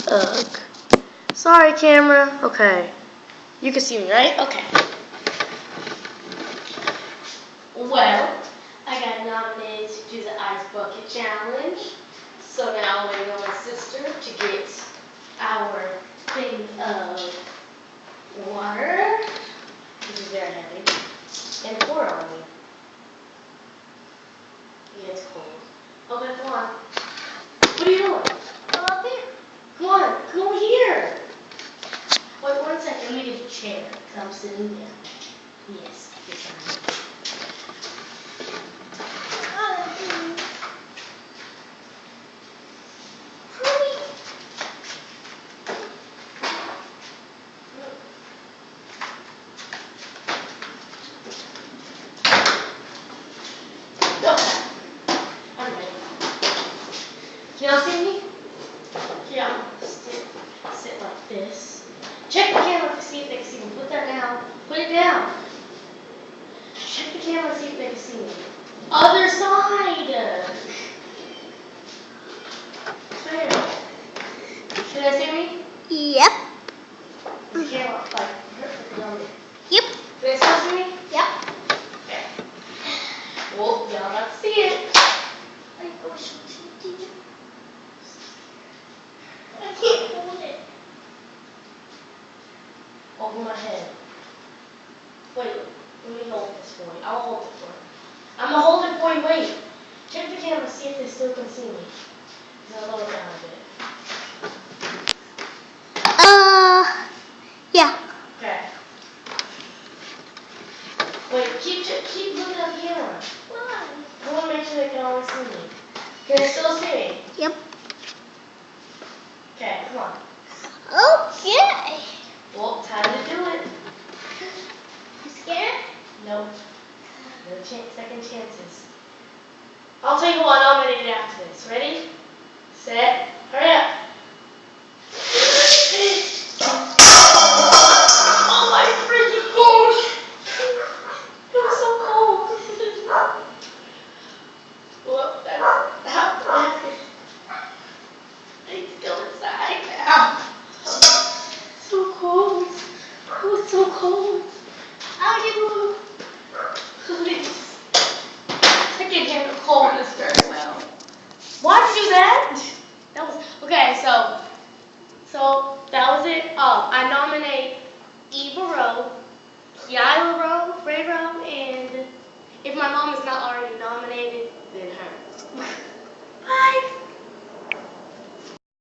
Ugh. Sorry, camera. Okay. You can see me, right? Okay. Well, I got nominated to do the Ice Bucket Challenge. So now I'm waiting on my sister to get our thing of water, which is very heavy, and pour on me. Yeah, it's cold. Okay, come on. What are you doing? Come up here. Come on, come over here. Wait 1 second, let me get a chair, because I'm sitting down. Yes, yes I am. Can y'all see me? Here, I'm gonna sit like this. Check the camera to see if they can see me. Put that down. Put it down. Check the camera to see if they can see me. Other side. There. Can they see me? Yep. The camera, like, perfectly on me. Yep. Can they still see me? Yep. Okay. Well, y'all got to see it. I wish we did. I can't hold it. Over my head. Wait, let me hold this for you. I'll hold it for you. I'm going to hold it for you. Wait. Check the camera, see if they still can see me. Because I'll lower it down a bit. Yeah. Okay. Wait, keep looking at the camera. Why? I want to make sure they can always see me. Can they still see me? Yep. Okay, come on. Okay. Well, time to do it. You scared? Nope. No second chances. I'll tell you what, I'll nominate it after this. Ready? Set. Hurry up. Oh my freaking gosh! It was so cold. Well, that's how I need to go inside now. So cold. Oh, it's so cold. How do you move? Please. I can't handle coldness very well. Why'd you do that? That was okay. So that was it. I nominate Eva Rowe, Yaila Rowe, Ray Rowe, and if my mom is not already nominated, then her. Bye.